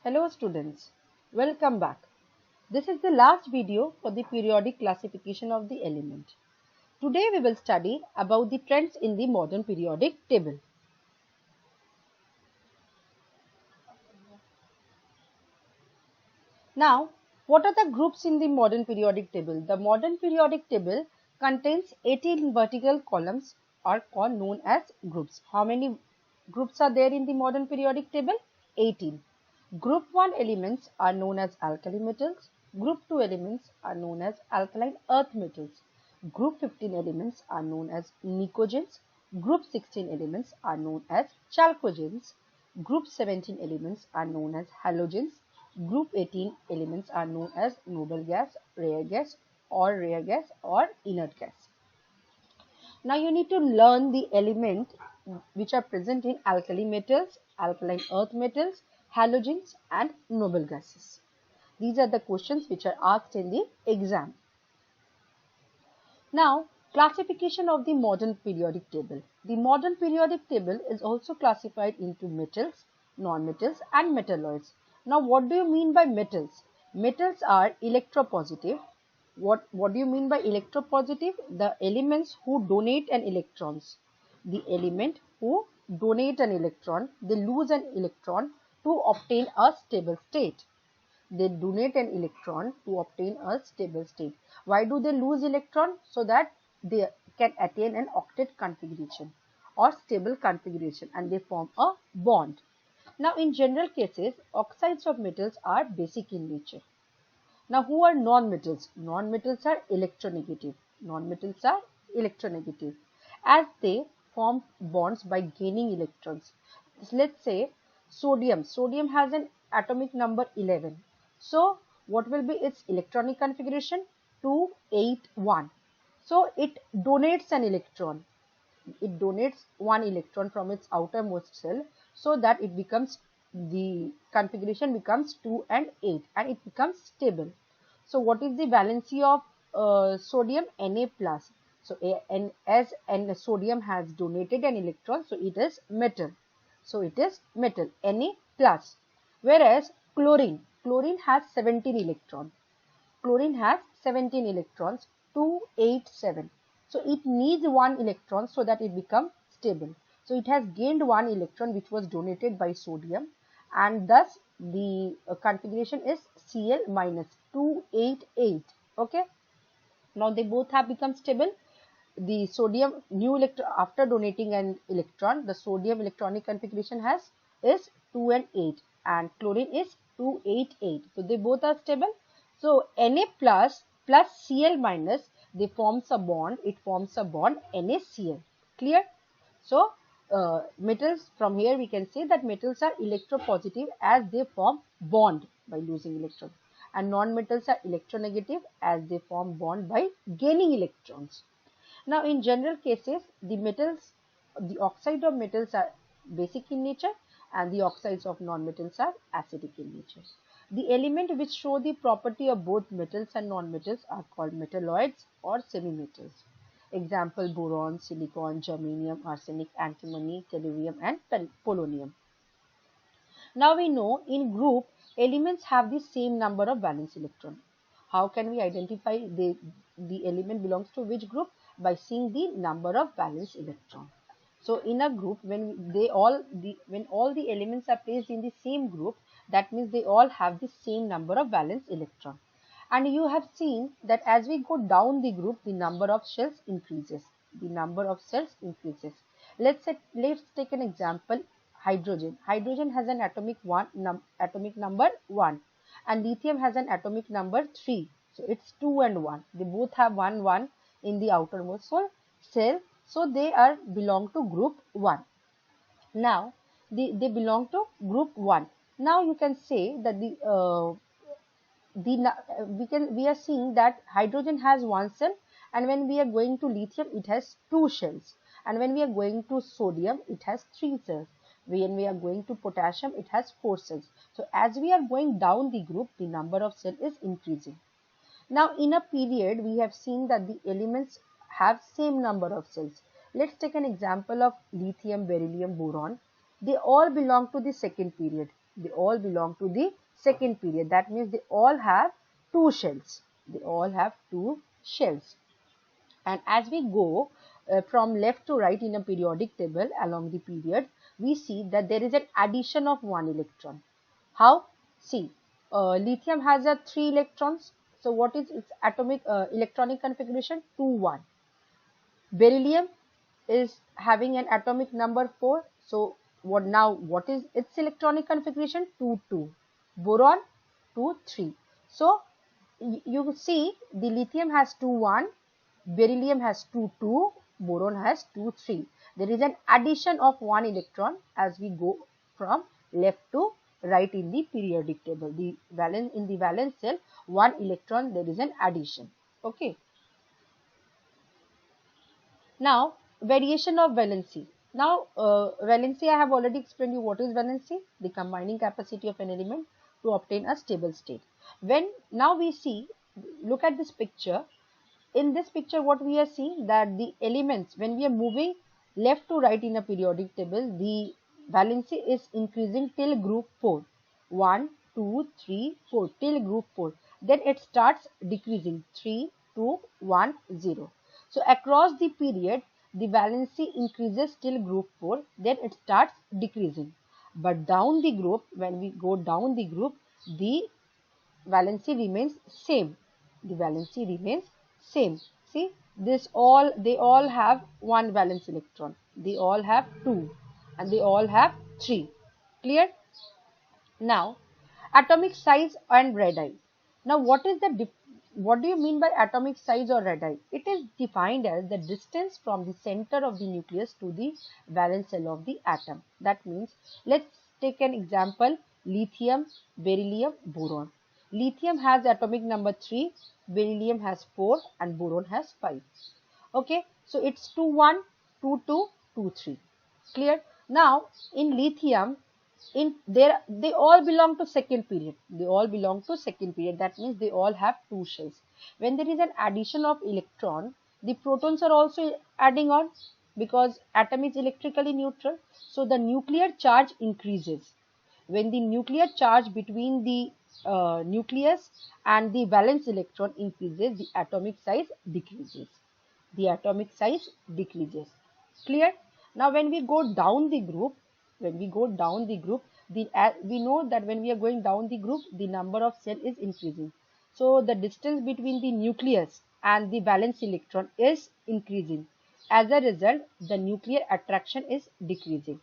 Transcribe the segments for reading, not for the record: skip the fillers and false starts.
Hello students, welcome back. This is the last video for the periodic classification of the element. Today we will study about the trends in the modern periodic table. Now, what are the groups in the modern periodic table? The modern periodic table contains 18 vertical columns are known as groups. How many groups are there in the modern periodic table? 18. Group 1 elements are known as alkali metals. Group 2 elements are known as alkaline earth metals. Group 15 elements are known as nicogens. Group 16 elements are known as chalcogens. Group 17 elements are known as halogens. Group 18 elements are known as noble gas, rare gas or inert gas. Now you need to learn the element which are present in alkali metals, alkaline earth metals, halogens and noble gases. These are the questions which are asked in the exam. Now, classification of the modern periodic table. The modern periodic table is also classified into metals, non-metals and metalloids. Now, what do you mean by metals? Metals are electropositive. What do you mean by electropositive? The elements who donate an electrons. The element who donate an electron, they lose an electron to obtain a stable state. They donate an electron to obtain a stable state. Why do they lose electron? So that they can attain an octet configuration or stable configuration and they form a bond. Now in general cases, oxides of metals are basic in nature. Now who are non-metals? Non-metals are electronegative. Non-metals are electronegative as they form bonds by gaining electrons. Let's say sodium. Sodium has an atomic number 11. So what will be its electronic configuration? 281. So it donates an electron. It donates one electron from its outermost shell so that it becomes, the configuration becomes 2 and 8 and it becomes stable. So what is the valency of sodium? Na plus. So as sodium has donated an electron, so it is metal. So it is metal, Na plus. Whereas chlorine has 17 electrons. Chlorine has 17 electrons, 287. So it needs one electron so that it becomes stable. So it has gained one electron which was donated by sodium and thus the configuration is Cl minus 288. Okay. Now they both have become stable. The sodium new electron, after donating an electron, the sodium electronic configuration is 2 and 8 and chlorine is 288. So they both are stable. So Na plus Cl minus, they forms a bond. It forms a bond NaCl. Clear? So metals, from here we can say that metals are electropositive as they form bond by losing electrons, and non-metals are electronegative as they form bond by gaining electrons. Now in general cases, the metals, the oxide of metals are basic in nature and the oxides of non-metals are acidic in nature. The element which show the property of both metals and non-metals are called metalloids or semi-metals. Example: boron, silicon, germanium, arsenic, antimony, tellurium and polonium. Now we know in group elements have the same number of valence electron. How can we identify the element belongs to which group? By seeing the number of valence electron. So in a group, when all the elements are placed in the same group, that means they all have the same number of valence electron. And you have seen that as we go down the group, the number of shells increases. The number of cells increases. Let's take an example. Hydrogen. Hydrogen has an atomic number 1 and lithium has an atomic number 3. So it's 2 and 1. They both have 1 in the outermost cell. So they belong to group 1. Now they belong to group 1. Now you can say that we are seeing that hydrogen has 1 cell, and when we are going to lithium it has 2 shells, and when we are going to sodium it has 3 cells. When we are going to potassium it has 4 cells. So as we are going down the group, the number of cells is increasing. Now in a period we have seen that the elements have same number of cells. Let's take an example of lithium, beryllium, boron. They all belong to the second period. They all belong to the second period. That means they all have two shells. They all have two shells. And as we go from left to right in a periodic table along the period, we see that there is an addition of one electron. How? See, lithium has a 3 electrons. So what is its atomic electronic configuration? 2, 1. Beryllium is having an atomic number 4. So what is its electronic configuration? 2, 2. Boron 2, 3. So you see the lithium has 2, 1. Beryllium has 2, 2. Boron has 2, 3. There is an addition of one electron as we go from left to right in the periodic table. In the valence shell, one electron, there is an addition. Okay. Now, variation of valency. Now, valency, I have already explained you what is valency, the combining capacity of an element to obtain a stable state. Now we see, look at this picture. In this picture, what we are seeing, that the elements, when we are moving left to right in a periodic table, the valency is increasing till group 4. 1, 2, 3, 4, till group 4. Then it starts decreasing. 3, 2, 1, 0. So across the period, the valency increases till group 4. Then it starts decreasing. But down the group, when we go down the group, the valency remains same. The valency remains same. See, they all have one valence electron. They all have 2 and they all have 3. Clear? Now, atomic size and radii. Now, what do you mean by atomic size or radii? It is defined as the distance from the center of the nucleus to the valence shell of the atom. That means, let's take an example: lithium, beryllium, boron. Lithium has atomic number 3, beryllium has 4 and boron has 5. Okay, so it's 2, 1, 2, 2, 2, 3. Clear? Now, in lithium, they all belong to second period. They all belong to second period. That means they all have two shells. When there is an addition of electron, the protons are also adding on, because atom is electrically neutral. So the nuclear charge increases. When the nuclear charge between the nucleus and the valence electron increases, the atomic size decreases. The atomic size decreases. Clear? Now when we go down the group, we know that when we are going down the group, the number of cell is increasing. So the distance between the nucleus and the valence electron is increasing. As a result, the nuclear attraction is decreasing.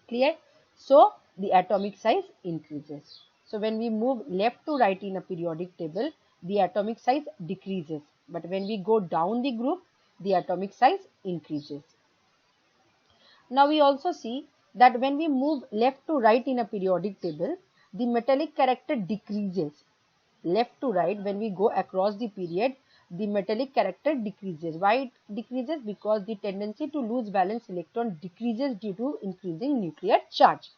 Clear? So the atomic size increases. So when we move left to right in a periodic table, the atomic size decreases. But when we go down the group, the atomic size increases. Now we also see that when we move left to right in a periodic table, the metallic character decreases. Left to right, when we go across the period, the metallic character decreases. Why it decreases? Because the tendency to lose valence electron decreases due to increasing nuclear charge.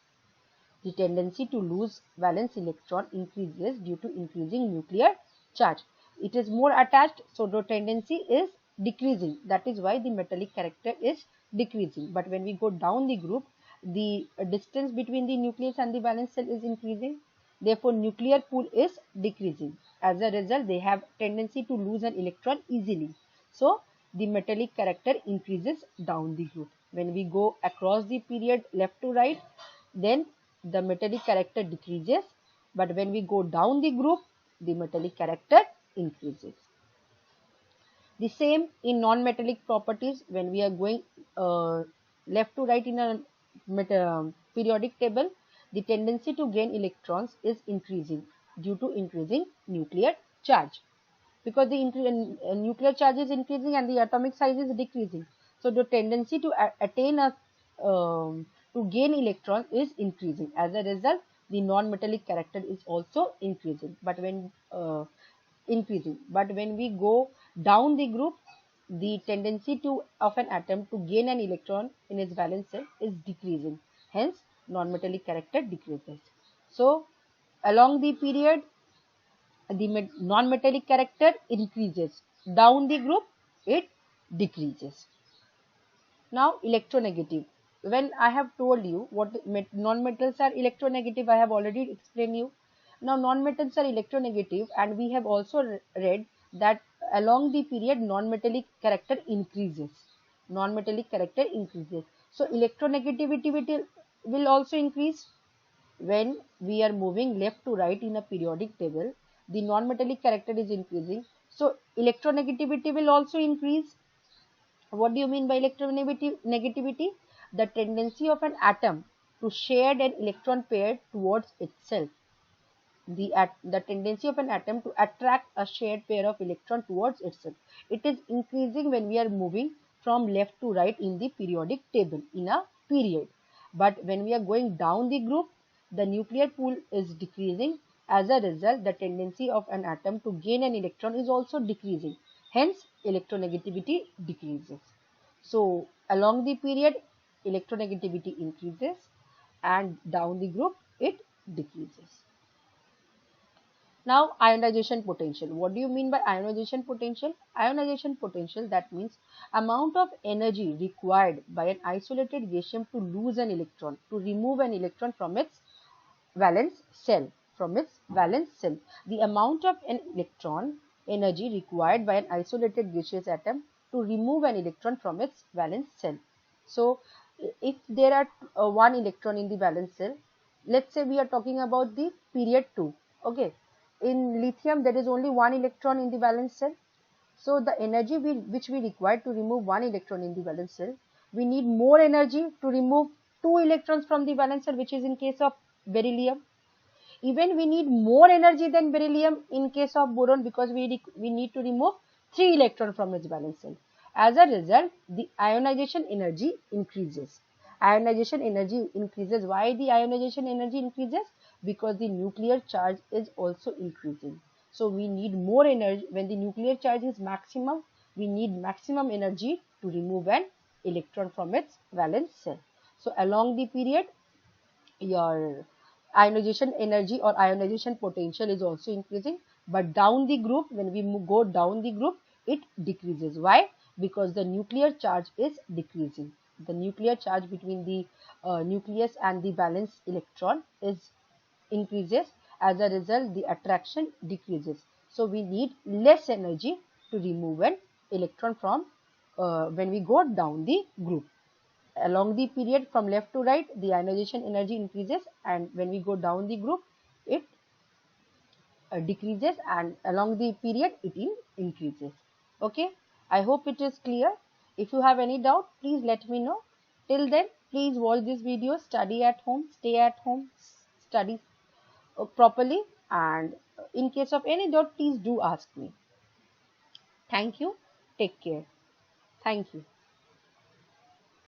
The tendency to lose valence electron increases due to increasing nuclear charge. It is more attached, so the tendency is decreasing. That is why the metallic character is decreasing. But when we go down the group, the distance between the nucleus and the valence shell is increasing. Therefore, nuclear pool is decreasing. As a result, they have tendency to lose an electron easily. So, the metallic character increases down the group. When we go across the period left to right, then the metallic character decreases. But when we go down the group, the metallic character increases. The same in non-metallic properties. When we are going left to right in a periodic table, the tendency to gain electrons is increasing due to increasing nuclear charge, because the nuclear charge is increasing and the atomic size is decreasing. So the tendency to attain to gain electrons is increasing. As a result, the non-metallic character is also increasing. But when we go down the group, the tendency of an atom to gain an electron in its valence shell is decreasing. Hence, non-metallic character decreases. So, along the period, the non-metallic character increases. Down the group, it decreases. Now, electronegative. when I have told you what non-metals are electronegative, I have already explained you. Now non-metals are electronegative, and we have also read that along the period non-metallic character increases. Non-metallic character increases. So electronegativity will also increase when we are moving left to right in a periodic table. The non-metallic character is increasing. So electronegativity will also increase. What do you mean by electronegativity? The tendency of an atom to shed an electron pair towards itself. The tendency of an atom to attract a shared pair of electron towards itself. It is increasing when we are moving from left to right in the periodic table in a period. But when we are going down the group, the nuclear pool is decreasing. As a result, the tendency of an atom to gain an electron is also decreasing. Hence, electronegativity decreases. So, along the period, electronegativity increases, and down the group, it decreases. Now, ionization potential. What do you mean by ionization potential? Ionization potential, that means amount of energy required by an isolated gaseum to lose an electron, to remove an electron from its valence shell. The amount of an electron energy required by an isolated gaseous atom to remove an electron from its valence shell. So, if there are one electron in the valence shell, let's say we are talking about the period 2. Okay, in lithium there is only one electron in the valence shell. So the energy which we require to remove one electron in the valence shell, we need more energy to remove two electrons from the valence shell, which is in case of beryllium. Even we need more energy than beryllium in case of boron, because we need to remove 3 electrons from its valence shell. As a result, the ionization energy increases. Ionization energy increases. Why the ionization energy increases? Because the nuclear charge is also increasing. So we need more energy. When the nuclear charge is maximum, we need maximum energy to remove an electron from its valence shell. So along the period, your ionization energy or ionization potential is also increasing, but down the group, when we go down the group, it decreases. Why? Because the nuclear charge is decreasing. The nuclear charge between the nucleus and the valence electron is increases. As a result, the attraction decreases. So we need less energy to remove an electron from when we go down the group. Along the period from left to right, the ionization energy increases, and when we go down the group, it decreases, and along the period it increases. Okay, I hope it is clear. If you have any doubt, please let me know. Till then, please watch this video, study at home, stay at home, study properly, and in case of any doubt, please do ask me. Thank you. Take care. Thank you.